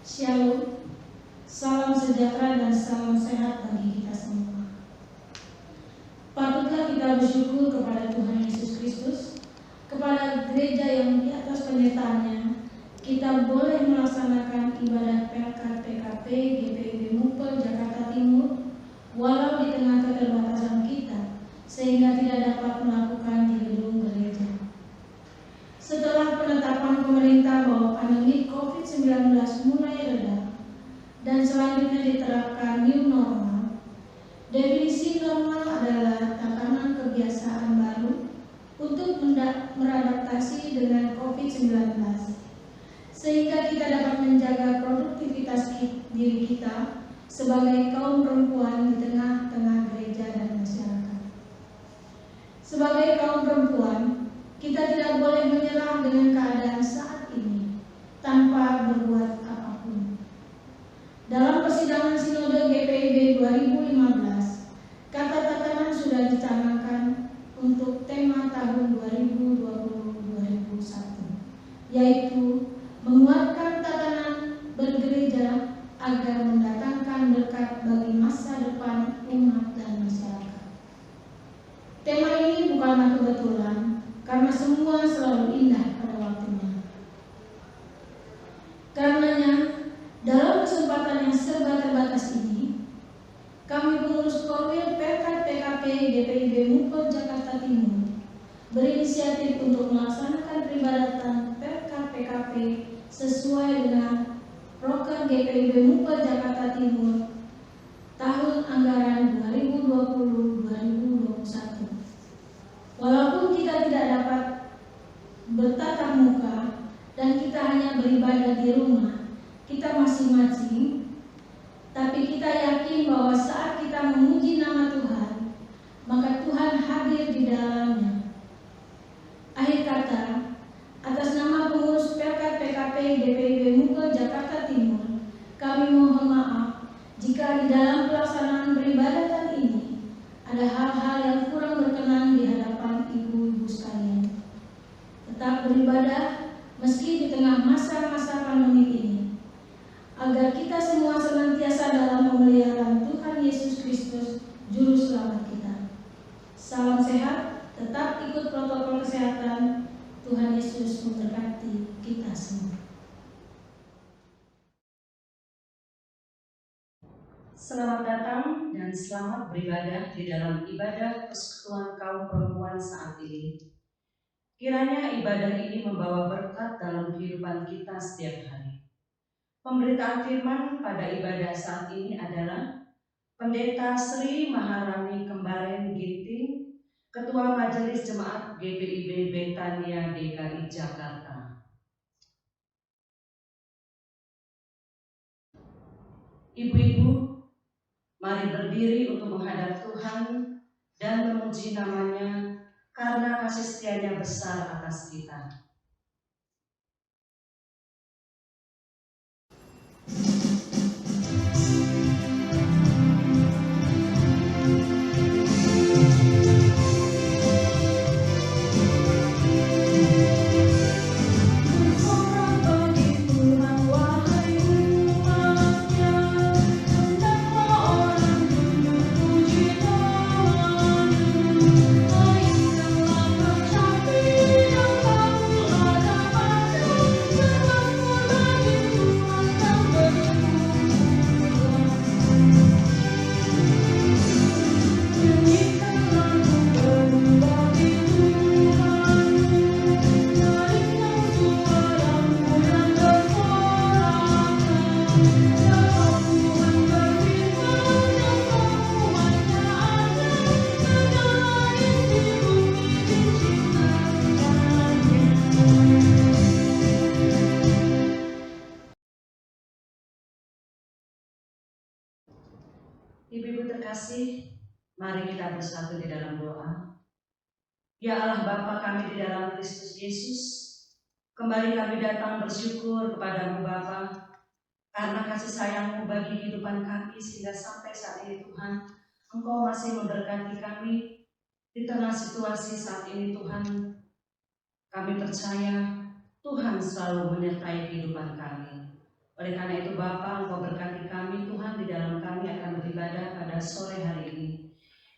Shalom, salam sejahtera dan salam sehat bagi kita semua. Patutlah kita bersyukur kepada Tuhan Yesus Kristus, kepada gereja yang di atas penyertaannya kita boleh melaksanakan ibadah PKP GPIB Mupel Jakarta Timur walau di tengah keterbatasan kita, sehingga tidak dapat melakukan di gedung gereja. Setelah penetapan pemerintah bahwa pandemi COVID-19 mulai reda dan selanjutnya diterapkan new normal, definisi normal adalah tatanan kebiasaan baru untuk beradaptasi dengan COVID-19, sehingga kita dapat menjaga produktivitas diri kita sebagai kaum perempuan di tengah-tengah gereja dan masyarakat. Sebagai kaum perempuan, kita tidak boleh menyerah dengan keadaan saat ini tanpa berbuat apapun. Dalam persidangan Sinode GPIB 2015, kata tatanan sudah dicanangkan untuk tema tahun 2020-2021, yaitu menguatkan tatanan bergereja agar mendatangkan berkat bagi masa depan umat dan masyarakat. Tema ini bukanlah kebetulan, karena semua selalu indah pada waktunya. Karenanya, dalam kesempatan yang serba terbatas ini, kami pengurus Korwil Perkat PKP GPIB Mupel Jakarta Timur berinisiatif untuk melaksanakan peribadatan Perkat PKP sesuai dengan Proker GPIB Mupel Jakarta Timur tahun anggaran hadir di dalamnya. Akhir kata, atas nama pengurus Perkat PKP GPIB Mupel Jakarta Timur, kami mohon maaf jika di dalam pelaksanaan peribadatan ini ada hal-hal yang kurang berkenan di hadapan ibu-ibu sekalian. Tetap beribadah meski di tengah masa-masa pandemi ini, agar kita semua senantiasa dalam pemeliharaan Tuhan Yesus Kristus, Juru Selamat kita. Salam sehat, tetap ikut protokol kesehatan. Tuhan Yesus memberkati kita semua. Selamat datang dan selamat beribadah di dalam ibadah persekutuan kaum perempuan saat ini. Kiranya ibadah ini membawa berkat dalam kehidupan kita setiap hari. Pemberitaan firman pada ibadah saat ini adalah Pendeta Sri Maharani Kembaren Ginting, Ketua Majelis Jemaat GPIB Betania DKI Jakarta. Ibu-ibu, mari berdiri untuk menghadap Tuhan dan memuji namanya karena kasih setia-Nya besar atas kita. Ibu-ibu terkasih, mari kita bersatu di dalam doa. Ya Allah Bapa kami di dalam Kristus Yesus, kembali kami datang bersyukur kepada-Mu Bapa, karena kasih sayang-Mu bagi kehidupan kami sehingga sampai saat ini Tuhan, Engkau masih memberkati kami di tengah situasi saat ini Tuhan. Kami percaya Tuhan selalu menyertai kehidupan kami. Oleh karena itu Bapa, Engkau berkati kami Tuhan di dalam kami akan beribadah pada sore hari ini.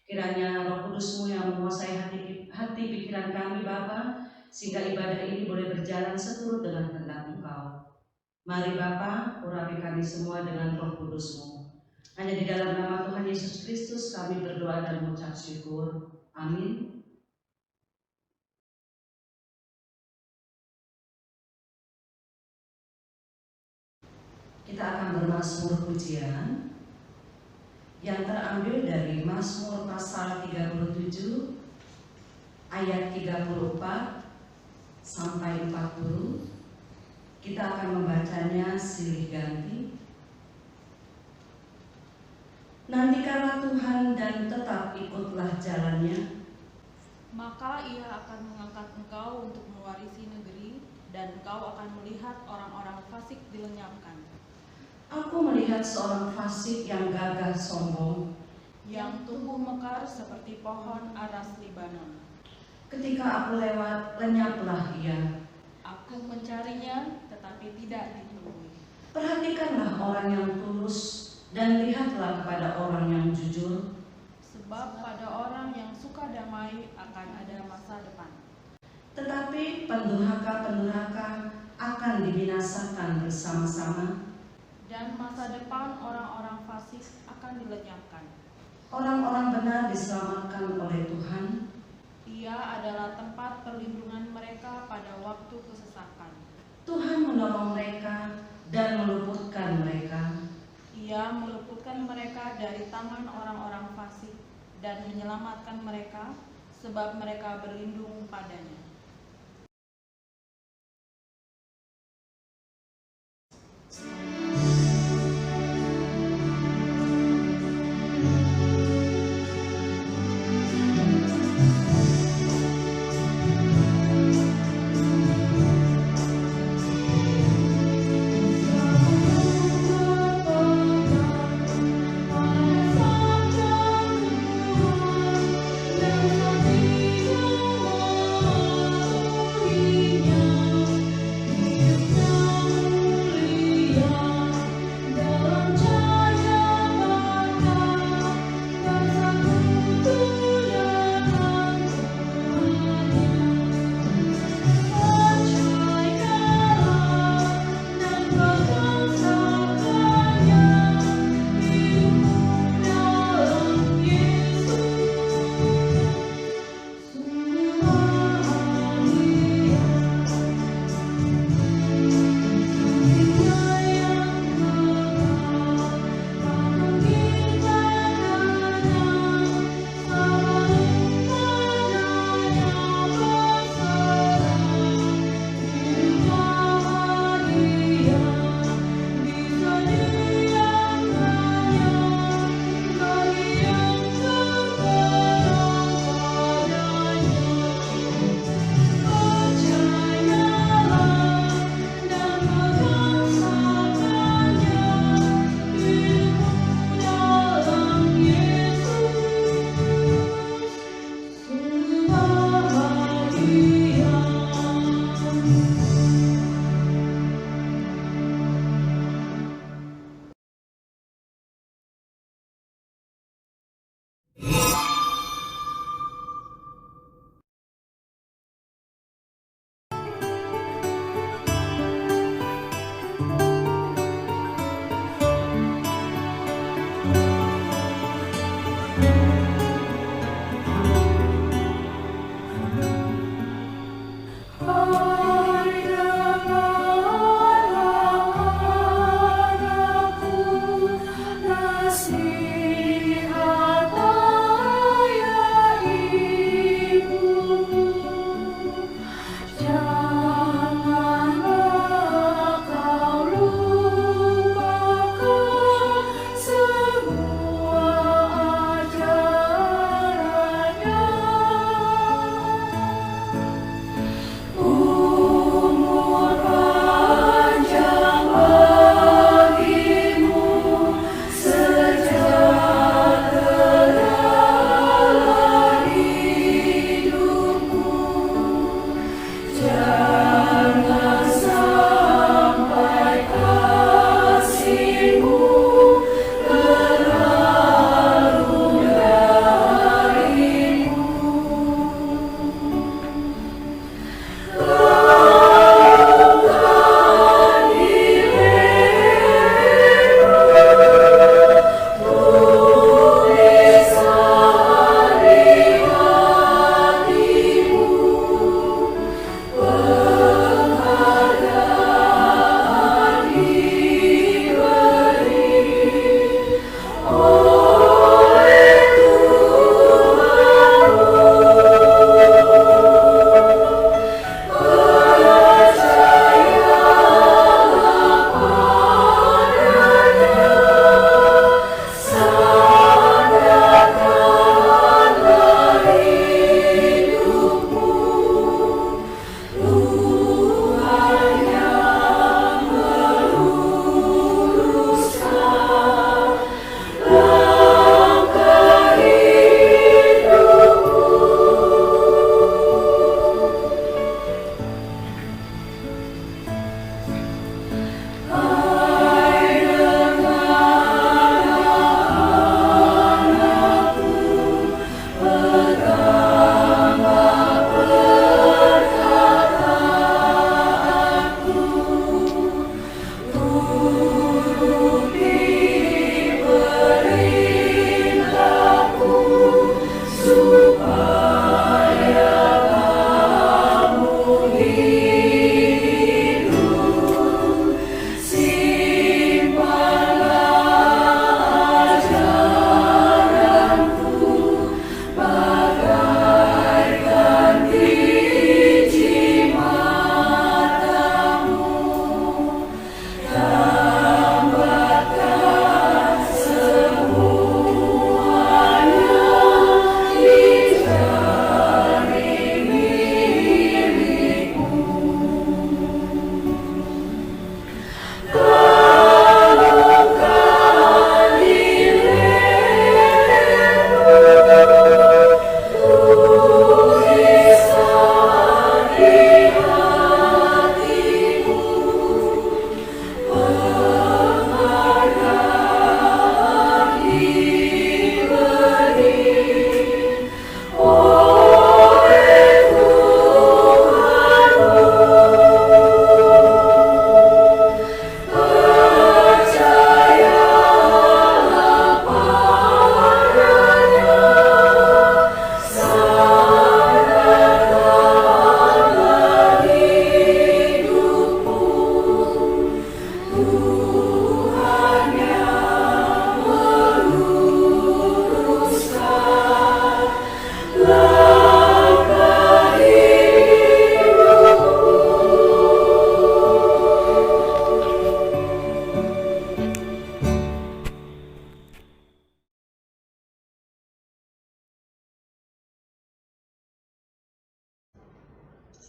Kiranya Roh Kudus-Mu yang menguasai hati pikiran kami Bapa, sehingga ibadah ini boleh berjalan seturut dengan kehendak Engkau. Mari Bapa, urapi kami semua dengan Roh Kudus-Mu. Hanya di dalam nama Tuhan Yesus Kristus kami berdoa dan mengucap syukur. Amin. Kita akan bermazmur pujian yang terambil dari Mazmur pasal 37 ayat 34 sampai 40. Kita akan membacanya silih ganti. Nantikanlah Tuhan dan tetap ikutlah jalannya, maka Ia akan mengangkat engkau untuk mewarisi negeri, dan engkau akan melihat orang-orang fasik dilenyapkan. Aku melihat seorang fasik yang gagah sombong, yang tumbuh mekar seperti pohon aras Libanon. Ketika aku lewat, lenyaplah ia. Aku mencarinya, tetapi tidak ditemui. Perhatikanlah orang yang tulus, dan lihatlah kepada orang yang jujur. Sebab pada orang yang suka damai akan ada masa depan. Tetapi pendurhaka-pendurhaka akan dibinasakan bersama-sama, dan masa depan orang-orang fasik akan dilenyapkan. Orang-orang benar diselamatkan oleh Tuhan. Ia adalah tempat perlindungan mereka pada waktu kesesakan. Tuhan menolong mereka dan meluputkan mereka. Ia meluputkan mereka dari tangan orang-orang fasik dan menyelamatkan mereka, sebab mereka berlindung padanya.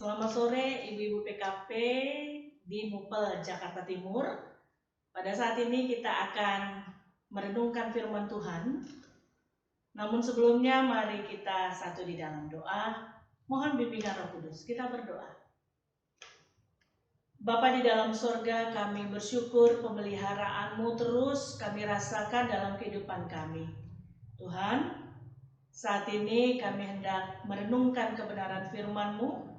Selamat sore Ibu-Ibu PKP di Mupel, Jakarta Timur. Pada saat ini kita akan merenungkan firman Tuhan. Namun sebelumnya mari kita satu di dalam doa. Mohon bimbingan Roh Kudus, kita berdoa. Bapa di dalam sorga, kami bersyukur pemeliharaan-Mu terus kami rasakan dalam kehidupan kami. Tuhan, saat ini kami hendak merenungkan kebenaran firman-Mu.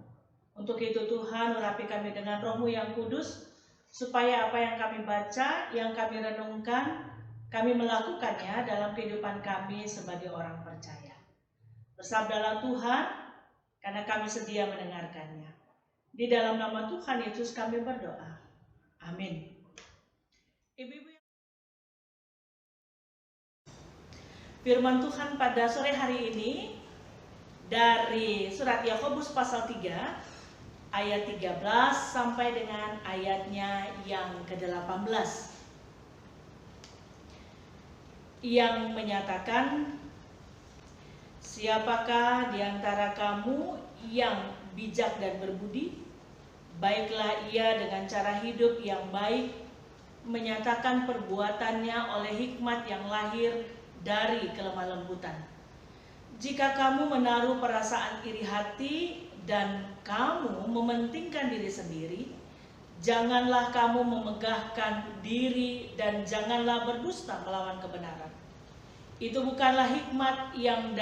Untuk itu Tuhan, urapi kami dengan Roh-Mu yang kudus, supaya apa yang kami baca, yang kami renungkan, kami melakukannya dalam kehidupan kami sebagai orang percaya. Bersabdalah Tuhan, karena kami sedia mendengarkannya. Di dalam nama Tuhan Yesus kami berdoa. Amin. Ibu-ibu, firman Tuhan pada sore hari ini dari surat Yakobus pasal 3 ayat 13 sampai dengan ayatnya yang ke-18 yang menyatakan, siapakah di antara kamu yang bijak dan berbudi? Baiklah ia dengan cara hidup yang baik, menyatakan perbuatannya oleh hikmat yang lahir dari kelemah lembutan. Jika kamu menaruh perasaan iri hati dan kamu mementingkan diri sendiri, janganlah kamu memegahkan diri dan janganlah berdusta melawan kebenaran. Itu bukanlah hikmat yang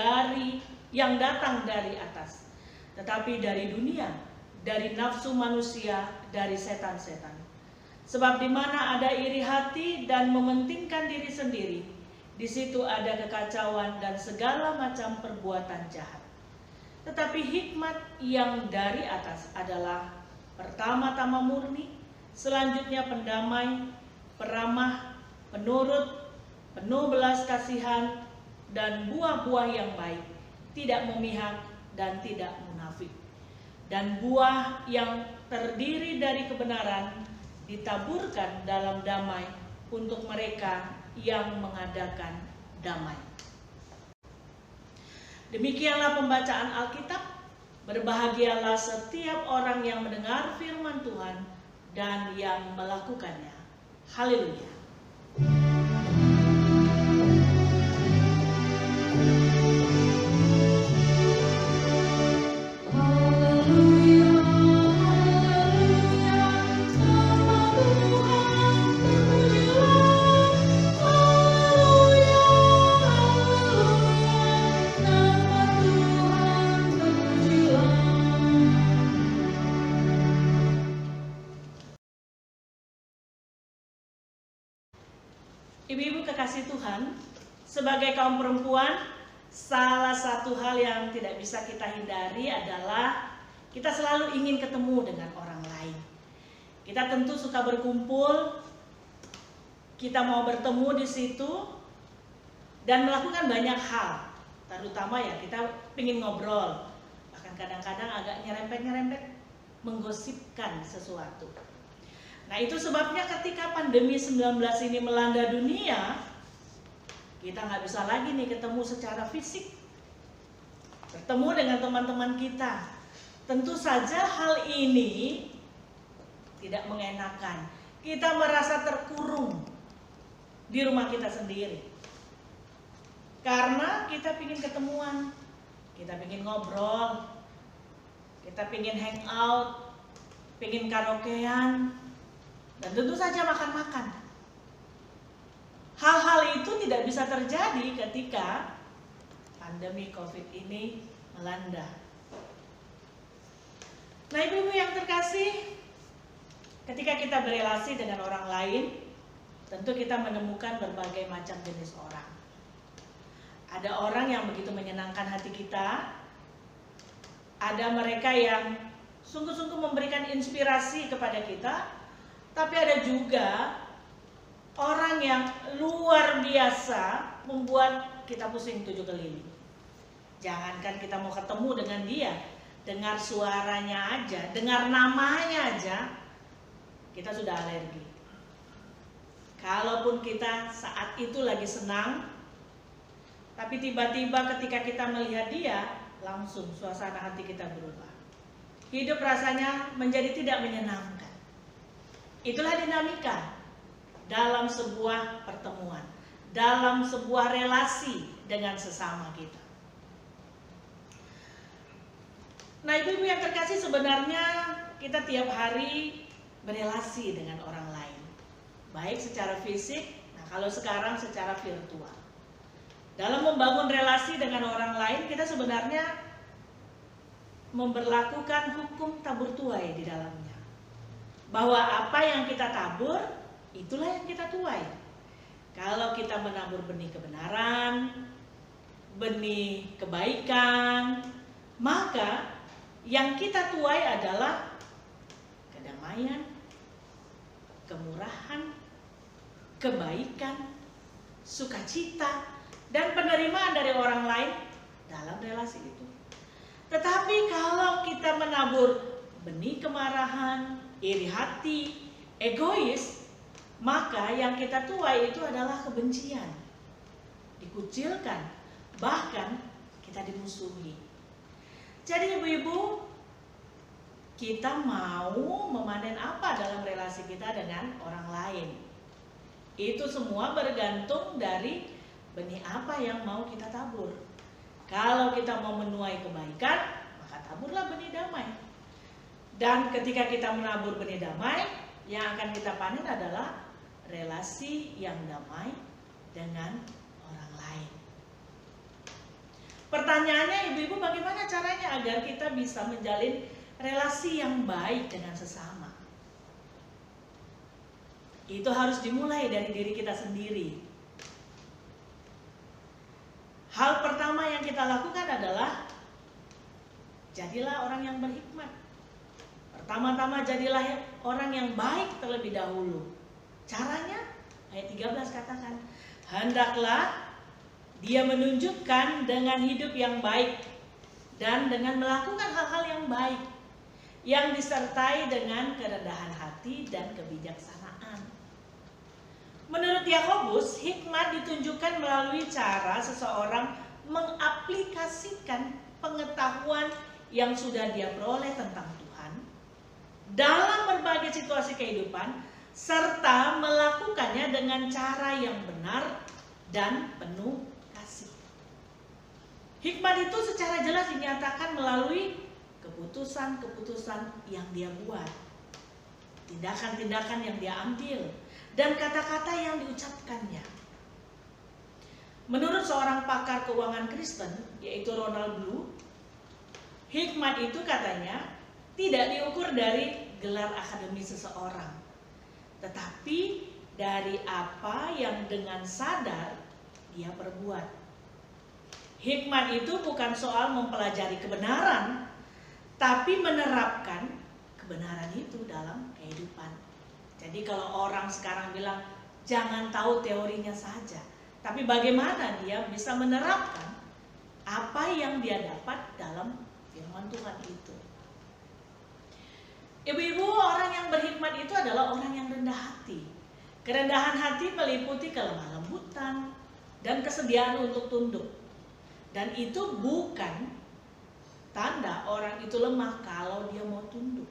datang dari atas, tetapi dari dunia, dari nafsu manusia, dari setan-setan. Sebab di mana ada iri hati dan mementingkan diri sendiri, di situ ada kekacauan dan segala macam perbuatan jahat. Tetapi hikmat yang dari atas adalah pertama-tama murni, selanjutnya pendamai, peramah, penurut, penuh belas kasihan, dan buah-buah yang baik, tidak memihak dan tidak munafik. Dan buah yang terdiri dari kebenaran ditaburkan dalam damai untuk mereka yang mengadakan damai. Demikianlah pembacaan Alkitab. Berbahagialah setiap orang yang mendengar firman Tuhan dan yang melakukannya. Haleluya. Ibu-ibu kekasih Tuhan, sebagai kaum perempuan, salah satu hal yang tidak bisa kita hindari adalah kita selalu ingin ketemu dengan orang lain. Kita tentu suka berkumpul, kita mau bertemu di situ dan melakukan banyak hal. Terutama ya kita ingin ngobrol, bahkan kadang-kadang agak nyerempet-nyerempet menggosipkan sesuatu. Nah, itu sebabnya ketika pandemi 19 ini melanda dunia, kita nggak bisa lagi nih ketemu secara fisik, bertemu dengan teman-teman kita. Tentu saja hal ini tidak mengenakan. Kita merasa terkurung di rumah kita sendiri. Karena kita ingin ketemuan, kita ingin ngobrol, kita ingin hangout, ingin karaokean, dan tentu saja makan-makan. Hal-hal itu tidak bisa terjadi ketika pandemi COVID ini melanda. Nah, ibu-ibu yang terkasih, ketika kita berelasi dengan orang lain, tentu kita menemukan berbagai macam jenis orang. Ada orang yang begitu menyenangkan hati kita, ada mereka yang sungguh-sungguh memberikan inspirasi kepada kita, tapi ada juga orang yang luar biasa membuat kita pusing 7 keliling. Jangankan kita mau ketemu dengan dia, dengar suaranya aja, dengar namanya aja, kita sudah alergi. Kalaupun kita saat itu lagi senang, tapi tiba-tiba ketika kita melihat dia, langsung suasana hati kita berubah. Hidup rasanya menjadi tidak menyenangkan. Itulah dinamika dalam sebuah pertemuan, dalam sebuah relasi dengan sesama kita. Nah, ibu-ibu yang terkasih, sebenarnya kita tiap hari berelasi dengan orang lain, baik secara fisik, nah kalau sekarang secara virtual. Dalam membangun relasi dengan orang lain, kita sebenarnya memberlakukan hukum tabur tuai di dalamnya. Bahwa apa yang kita tabur, itulah yang kita tuai. Kalau kita menabur benih kebenaran, benih kebaikan, maka yang kita tuai adalah kedamaian, kemurahan, kebaikan, sukacita, dan penerimaan dari orang lain dalam relasi itu. Tetapi kalau kita menabur benih kemarahan, iri hati, egois, maka yang kita tuai itu adalah kebencian, dikucilkan, bahkan kita dimusuhi. Jadi ibu-ibu, kita mau memanen apa dalam relasi kita dengan orang lain? Itu semua bergantung dari benih apa yang mau kita tabur. Kalau kita mau menuai kebaikan, maka taburlah benih damai. Dan ketika kita menabur benih damai, yang akan kita panen adalah relasi yang damai dengan orang lain. Pertanyaannya, ibu-ibu, bagaimana caranya agar kita bisa menjalin relasi yang baik dengan sesama? Itu harus dimulai dari diri kita sendiri. Hal pertama yang kita lakukan adalah jadilah orang yang berhikmat. Pertama-tama jadilah orang yang baik terlebih dahulu. Caranya, ayat 13 katakan, hendaklah dia menunjukkan dengan hidup yang baik dan dengan melakukan hal-hal yang baik yang disertai dengan kerendahan hati dan kebijaksanaan. Menurut Yakobus, hikmat ditunjukkan melalui cara seseorang mengaplikasikan pengetahuan yang sudah dia peroleh tentang Tuhan dalam berbagai situasi kehidupan, serta melakukannya dengan cara yang benar dan penuh kasih. Hikmat itu secara jelas dinyatakan melalui keputusan-keputusan yang dia buat, tindakan-tindakan yang dia ambil, dan kata-kata yang diucapkannya. Menurut seorang pakar keuangan Kristen, yaitu Ronald Blue, hikmat itu katanya tidak diukur dari gelar akademis seseorang, tetapi dari apa yang dengan sadar dia perbuat. Hikmat itu bukan soal mempelajari kebenaran, tapi menerapkan kebenaran itu dalam kehidupan. Jadi kalau orang sekarang bilang jangan tahu teorinya saja, tapi bagaimana dia bisa menerapkan apa yang dia dapat dalam firman Tuhan itu. Ibu-ibu, orang yang berhikmat itu adalah orang yang rendah hati. Kerendahan hati meliputi kelemah lembutan dan kesediaan untuk tunduk. Dan itu bukan tanda orang itu lemah kalau dia mau tunduk.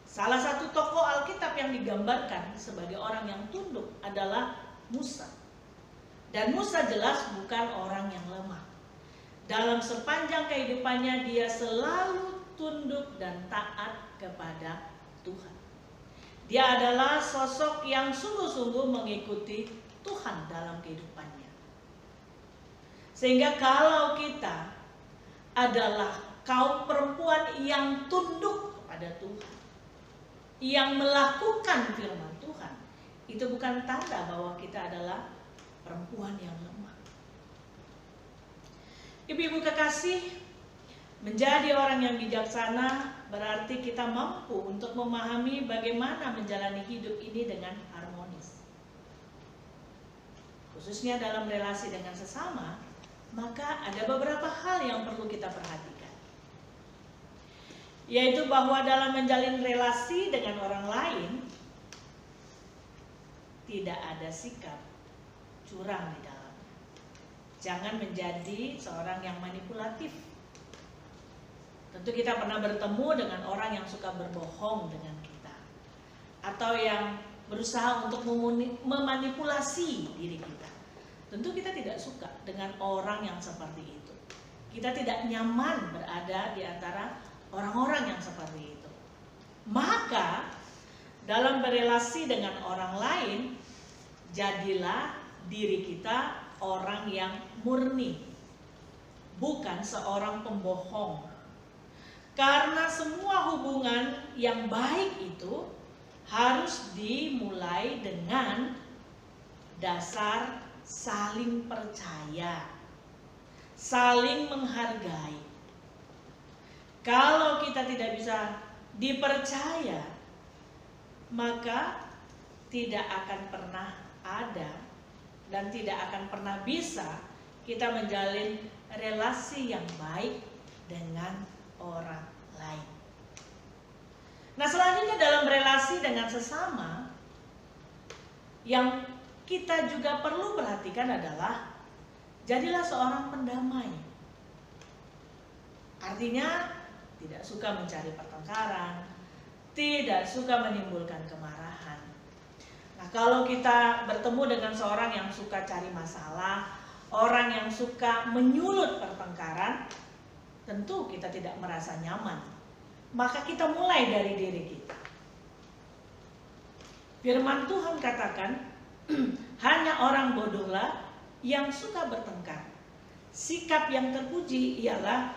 Salah satu tokoh Alkitab yang digambarkan sebagai orang yang tunduk adalah Musa. Dan Musa jelas bukan orang yang lemah. Dalam sepanjang kehidupannya dia selalu tunduk dan taat kepada Tuhan. Dia adalah sosok yang sungguh-sungguh mengikuti Tuhan dalam kehidupannya. Sehingga kalau kita adalah kaum perempuan yang tunduk kepada Tuhan, yang melakukan firman Tuhan, itu bukan tanda bahwa kita adalah perempuan yang lemah. Ibu-ibu kekasih, menjadi orang yang bijaksana berarti kita mampu untuk memahami bagaimana menjalani hidup ini dengan harmonis. Khususnya dalam relasi dengan sesama, maka ada beberapa hal yang perlu kita perhatikan. Yaitu bahwa dalam menjalin relasi dengan orang lain, tidak ada sikap curang di dalamnya. Jangan menjadi seorang yang manipulatif. Tentu kita pernah bertemu dengan orang yang suka berbohong dengan kita, atau yang berusaha untuk memanipulasi diri kita. Tentu kita tidak suka dengan orang yang seperti itu. Kita tidak nyaman berada di antara orang-orang yang seperti itu. Maka dalam berelasi dengan orang lain, jadilah diri kita orang yang murni, bukan seorang pembohong. Karena semua hubungan yang baik itu harus dimulai dengan dasar saling percaya, saling menghargai. Kalau kita tidak bisa dipercaya, maka tidak akan pernah ada dan tidak akan pernah bisa kita menjalin relasi yang baik dengan orang lain. Nah, selanjutnya dalam relasi dengan sesama, yang kita juga perlu perhatikan adalah jadilah seorang pendamai. Artinya tidak suka mencari pertengkaran, tidak suka menimbulkan kemarahan. Nah, kalau kita bertemu dengan seorang yang suka cari masalah, orang yang suka menyulut pertengkaran, tentu kita tidak merasa nyaman. Maka kita mulai dari diri kita. Firman Tuhan katakan, hanya orang bodohlah yang suka bertengkar. Sikap yang terpuji ialah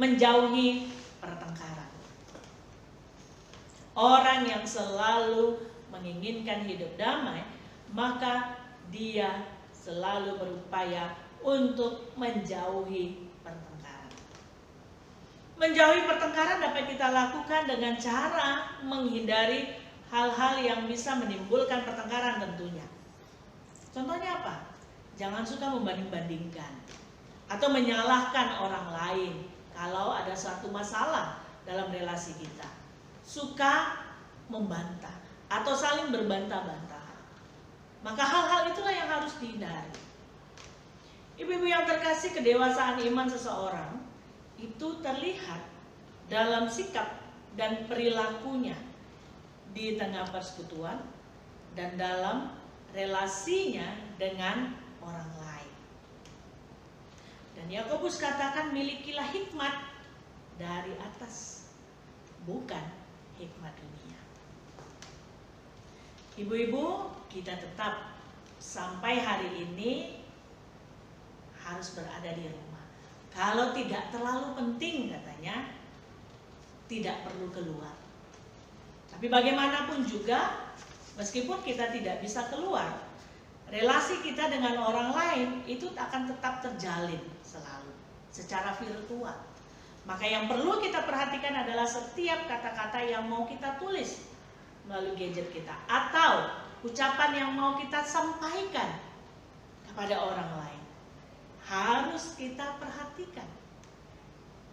menjauhi pertengkaran. Orang yang selalu menginginkan hidup damai, maka dia selalu berupaya untuk menjauhi pertengkaran. Menjauhi pertengkaran dapat kita lakukan dengan cara menghindari hal-hal yang bisa menimbulkan pertengkaran tentunya. Contohnya apa? Jangan suka membanding-bandingkan atau menyalahkan orang lain kalau ada suatu masalah dalam relasi kita. Suka membantah atau saling berbantah-bantahan. Maka hal-hal itulah yang harus dihindari. Ibu-ibu yang terkasih, kedewasaan iman seseorang itu terlihat dalam sikap dan perilakunya di tengah persekutuan dan dalam relasinya dengan orang lain. Dan Yakobus katakan, milikilah hikmat dari atas, bukan hikmat dunia. Ibu-ibu, kita tetap sampai hari ini harus berada di rumah. Kalau tidak terlalu penting katanya, tidak perlu keluar. Tapi bagaimanapun juga, meskipun kita tidak bisa keluar, relasi kita dengan orang lain itu akan tetap terjalin selalu secara virtual. Maka yang perlu kita perhatikan adalah setiap kata-kata yang mau kita tulis melalui gadget kita, atau ucapan yang mau kita sampaikan kepada orang lain, harus kita perhatikan.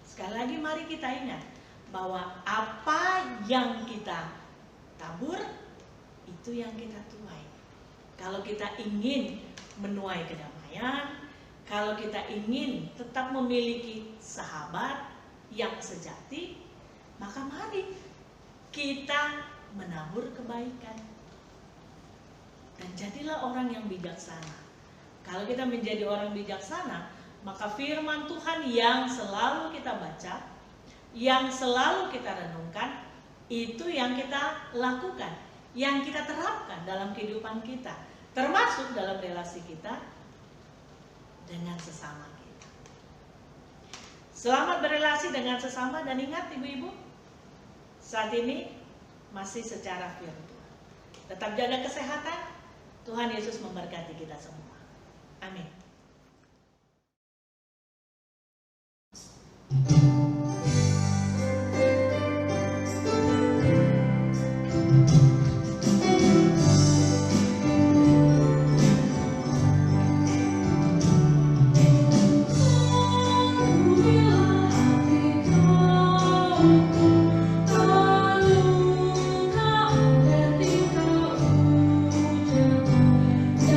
Sekali lagi mari kita ingat bahwa apa yang kita tabur, itu yang kita tuai. Kalau kita ingin menuai kedamaian, kalau kita ingin tetap memiliki sahabat yang sejati, maka mari kita menabur kebaikan. Dan jadilah orang yang bijaksana. Kalau kita menjadi orang bijaksana, maka firman Tuhan yang selalu kita baca, yang selalu kita renungkan, itu yang kita lakukan, yang kita terapkan dalam kehidupan kita, termasuk dalam relasi kita dengan sesama kita. Selamat berelasi dengan sesama, dan ingat ibu-ibu, saat ini masih secara virtual. Tetap jaga kesehatan. Tuhan Yesus memberkati kita semua. Amin.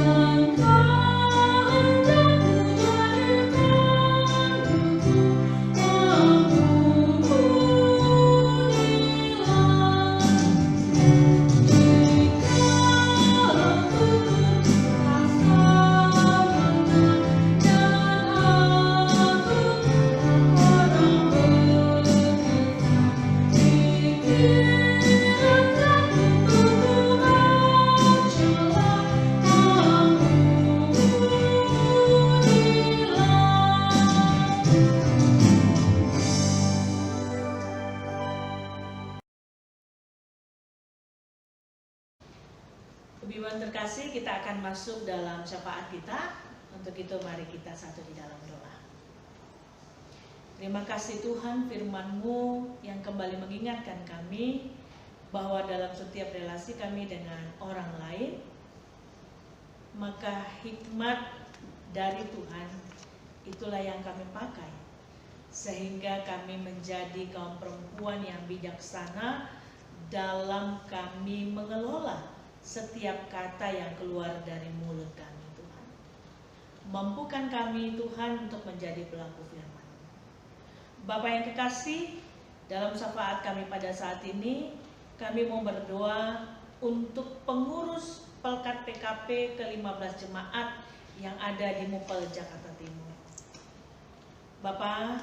Dan kau Ibu-ibu terkasih, kita akan masuk dalam syafaat kita. Untuk itu mari kita satu di dalam doa. Terima kasih Tuhan, firman-Mu yang kembali mengingatkan kami bahwa dalam setiap relasi kami dengan orang lain, maka hikmat dari Tuhan itulah yang kami pakai, sehingga kami menjadi kaum perempuan yang bijaksana dalam kami mengelola setiap kata yang keluar dari mulut kami. Tuhan, mampukan kami Tuhan untuk menjadi pelaku firman. Bapak yang kekasih, dalam syafaat kami pada saat ini, kami mau berdoa untuk pengurus Pelkat PKP ke-15 jemaat yang ada di Mupel, Jakarta Timur. Bapak,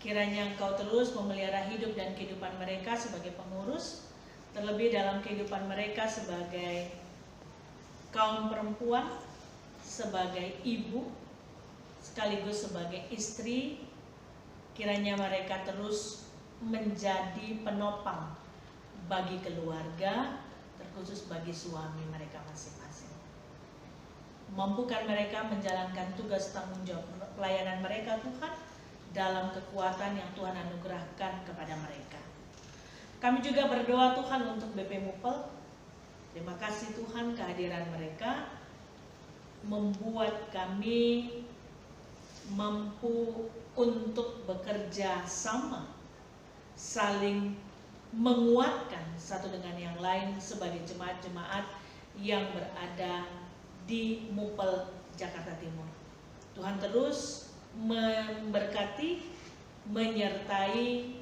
kiranya Engkau terus memelihara hidup dan kehidupan mereka sebagai pengurus, terlebih dalam kehidupan mereka sebagai kaum perempuan, sebagai ibu, sekaligus sebagai istri. Kiranya mereka terus menjadi penopang bagi keluarga, terkhusus bagi suami mereka masing-masing. Mampukan mereka menjalankan tugas tanggung jawab pelayanan mereka Tuhan dalam kekuatan yang Tuhan anugerahkan kepada mereka. Kami juga berdoa Tuhan untuk BP Mupel. Terima kasih Tuhan, kehadiran mereka membuat kami mampu untuk bekerja sama, saling menguatkan satu dengan yang lain sebagai jemaat-jemaat yang berada di Mupel, Jakarta Timur. Tuhan terus memberkati, menyertai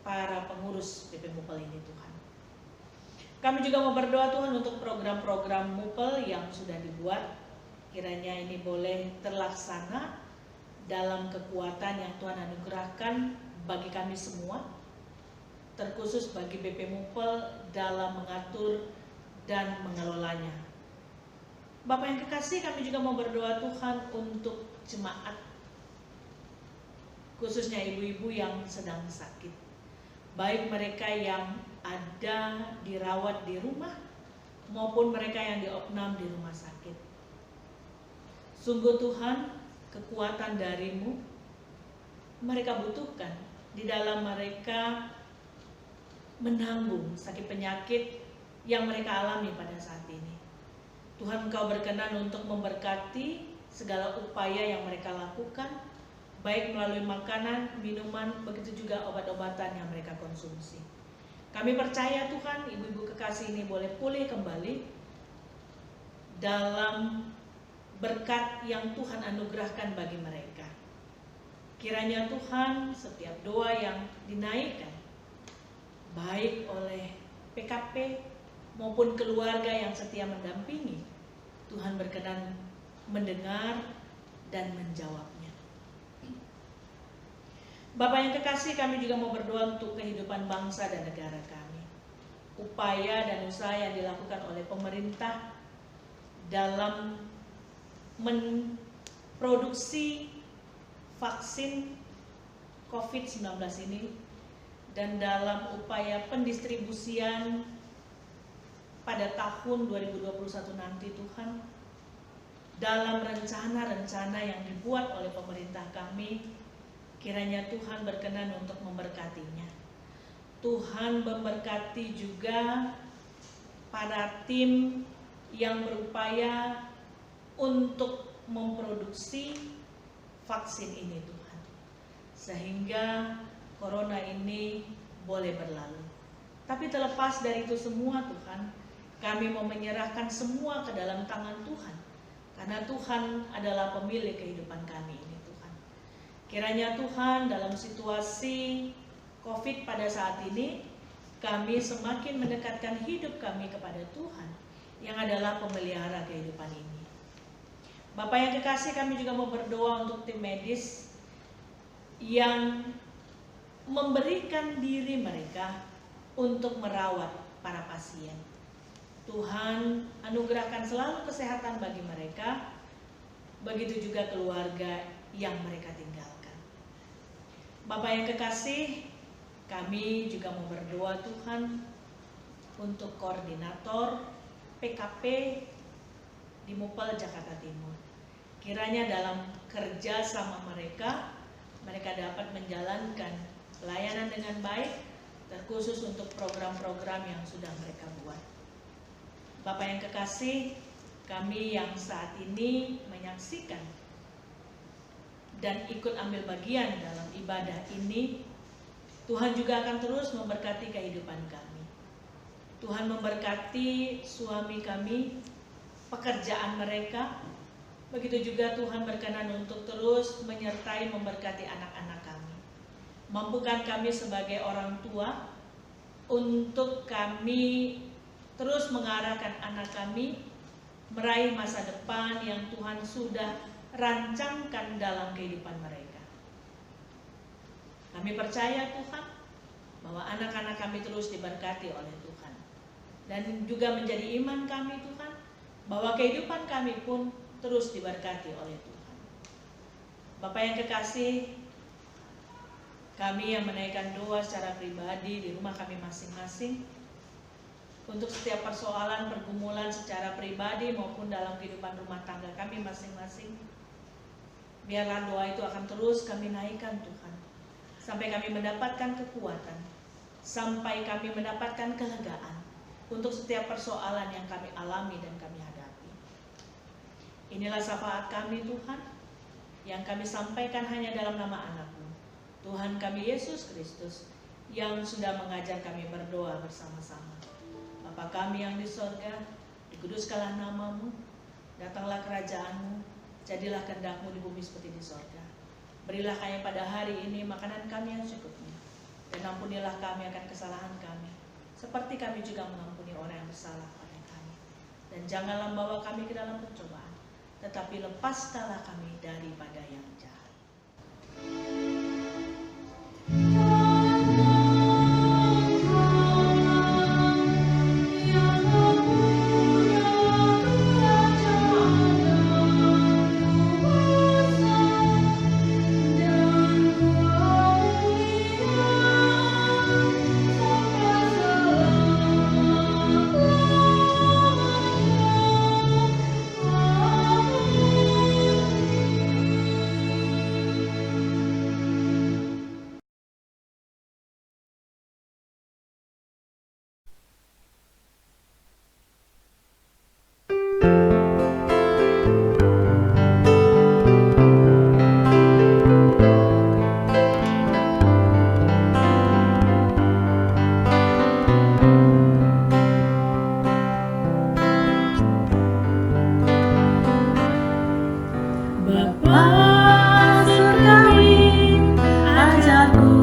para pengurus BP Mupel ini Tuhan. Kami juga mau berdoa Tuhan untuk program-program Mupel yang sudah dibuat. Kiranya ini boleh terlaksana dalam kekuatan yang Tuhan anugerahkan bagi kami semua, terkhusus bagi BP Mupel dalam mengatur dan mengelolanya. Bapak yang kekasih, kami juga mau berdoa Tuhan untuk jemaat, khususnya ibu-ibu yang sedang sakit. Baik mereka yang ada dirawat di rumah maupun mereka yang diopnam di rumah sakit. Sungguh Tuhan, kekuatan dari-Mu mereka butuhkan di dalam mereka menanggung sakit penyakit yang mereka alami pada saat ini. Tuhan, Engkau berkenan untuk memberkati segala upaya yang mereka lakukan, baik melalui makanan, minuman, begitu juga obat-obatan yang mereka konsumsi. Kami percaya Tuhan, ibu-ibu kekasih ini boleh pulih kembali dalam berkat yang Tuhan anugerahkan bagi mereka. Kiranya Tuhan, setiap doa yang dinaikkan, baik oleh PKP maupun keluarga yang setia mendampingi, Tuhan berkenan mendengar dan menjawabnya. Bapak yang kekasih, kami juga mau berdoa untuk kehidupan bangsa dan negara kami. Upaya dan usaha yang dilakukan oleh pemerintah dalam memproduksi vaksin COVID-19 ini dan dalam upaya pendistribusian pada tahun 2021 nanti Tuhan, dalam rencana-rencana yang dibuat oleh pemerintah kami, kiranya Tuhan berkenan untuk memberkatinya. Tuhan memberkati juga para tim yang berupaya untuk memproduksi vaksin ini Tuhan, sehingga corona ini boleh berlalu. Tapi terlepas dari itu semua Tuhan, kami mau menyerahkan semua ke dalam tangan Tuhan, karena Tuhan adalah pemilik kehidupan kami ini Tuhan. Kiranya Tuhan, dalam situasi COVID pada saat ini, kami semakin mendekatkan hidup kami kepada Tuhan yang adalah pemelihara kehidupan ini. Bapak yang kekasih, kami juga mau berdoa untuk tim medis yang memberikan diri mereka untuk merawat para pasien. Tuhan anugerahkan selalu kesehatan bagi mereka, begitu juga keluarga yang mereka tinggalkan. Bapak yang kekasih, kami juga mau berdoa Tuhan untuk koordinator PKP di Mupel, Jakarta Timur. Kiranya dalam kerja sama mereka dapat menjalankan pelayanan dengan baik, terkhusus untuk program-program yang sudah mereka buat. Bapak yang kekasih, kami yang saat ini menyaksikan dan ikut ambil bagian dalam ibadah ini, Tuhan juga akan terus memberkati kehidupan kami. Tuhan memberkati suami kami, pekerjaan mereka. Begitu juga Tuhan berkenan untuk terus menyertai memberkati anak-anak kami. Mampukan kami sebagai orang tua untuk kami terus mengarahkan anak kami meraih masa depan yang Tuhan sudah rancangkan dalam kehidupan mereka. Kami percaya Tuhan bahwa anak-anak kami terus diberkati oleh Tuhan. Dan juga menjadi iman kami Tuhan bahwa kehidupan kami pun terus diberkati oleh Tuhan. Bapak yang kekasih, kami yang menaikkan doa secara pribadi di rumah kami masing-masing untuk setiap persoalan pergumulan secara pribadi maupun dalam kehidupan rumah tangga kami masing-masing. Biarlah doa itu akan terus kami naikkan Tuhan, sampai kami mendapatkan kekuatan, sampai kami mendapatkan kelegaan untuk setiap persoalan yang kami alami dan kami hadapi. Inilah syafaat kami Tuhan, yang kami sampaikan hanya dalam nama anak-Mu, Tuhan kami Yesus Kristus, yang sudah mengajar kami berdoa bersama-sama. Bapa kami yang di sorga, dikuduskanlah nama-Mu, datanglah kerajaan-Mu, jadilah kehendak-Mu di bumi seperti di sorga. Berilah kami pada hari ini makanan kami yang secukupnya, dan ampunilah kami akan kesalahan kami, seperti kami juga mengampuni orang yang bersalah pada kami. Dan janganlah membawa kami ke dalam pencobaan, tetapi lepaskanlah kami daripada yang jahat. Ajarku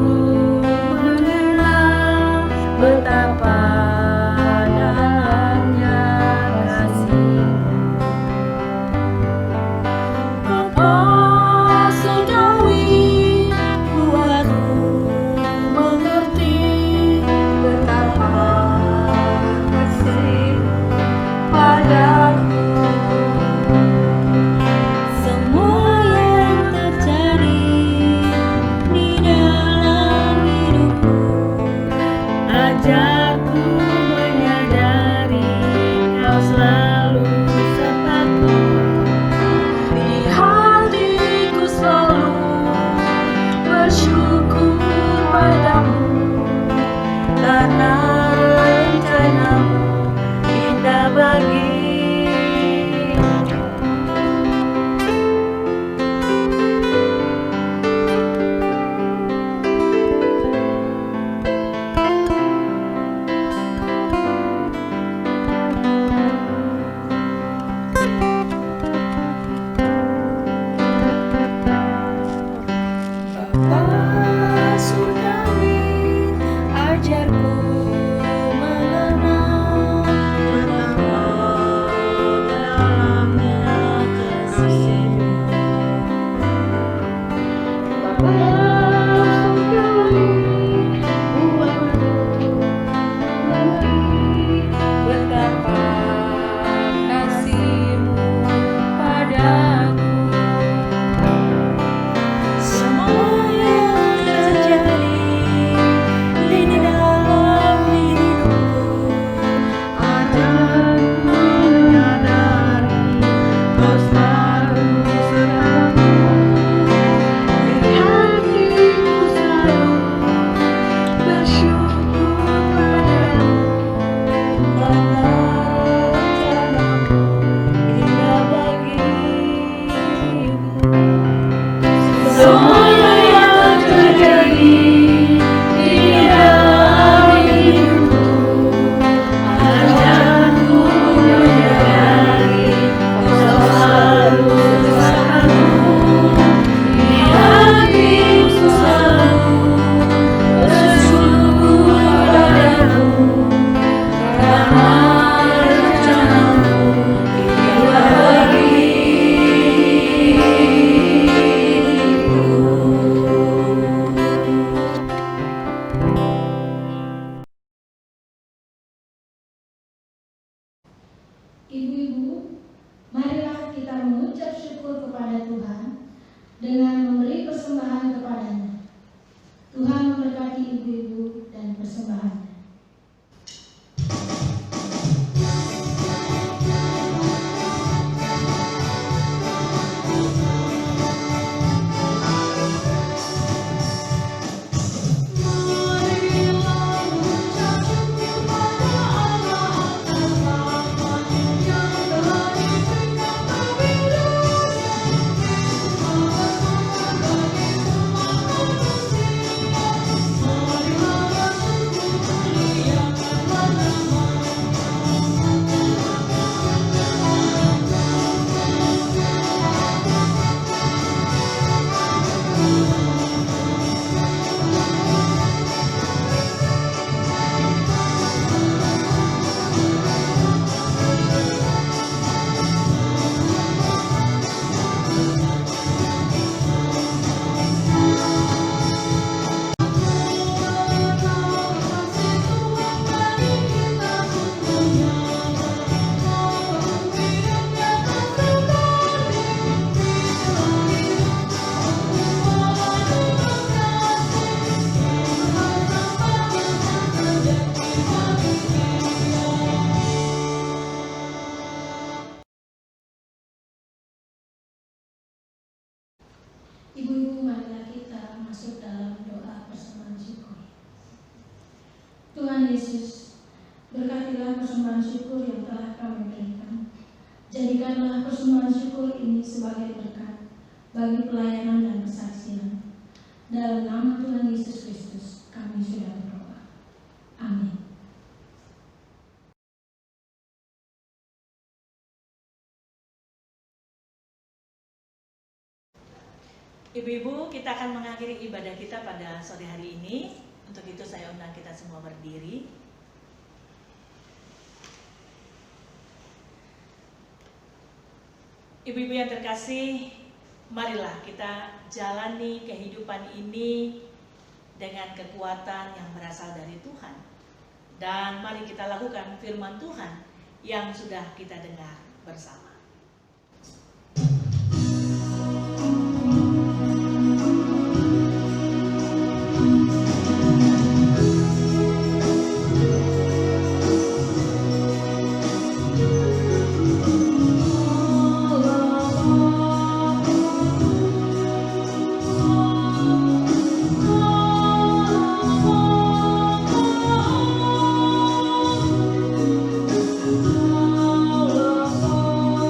persembahan kepadanya. Tuhan memberkati ibu-ibu dan persembahannya. Ibu-ibu, marilah kita masuk dalam doa persembahan syukur. Tuhan Yesus, berkatilah persembahan syukur yang telah kami berikan. Jadikanlah persembahan syukur ini sebagai berkat bagi pelayanan dan kesaksian. Dalam nama Tuhan Yesus Kristus, kami sudah berdoa. Amin. Ibu-ibu, kita akan mengakhiri ibadah kita pada sore hari ini. Untuk itu saya undang kita semua berdiri. Ibu-ibu yang terkasih, marilah kita jalani kehidupan ini dengan kekuatan yang berasal dari Tuhan. Dan mari kita lakukan firman Tuhan yang sudah kita dengar bersama. Oh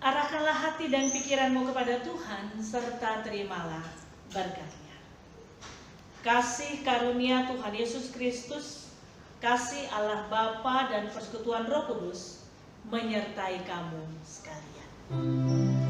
Arahkanlah hati dan pikiranmu kepada Tuhan, serta terimalah berkat-Nya. Kasih karunia Tuhan Yesus Kristus, kasih Allah Bapa dan persekutuan Roh Kudus menyertai kamu sekalian.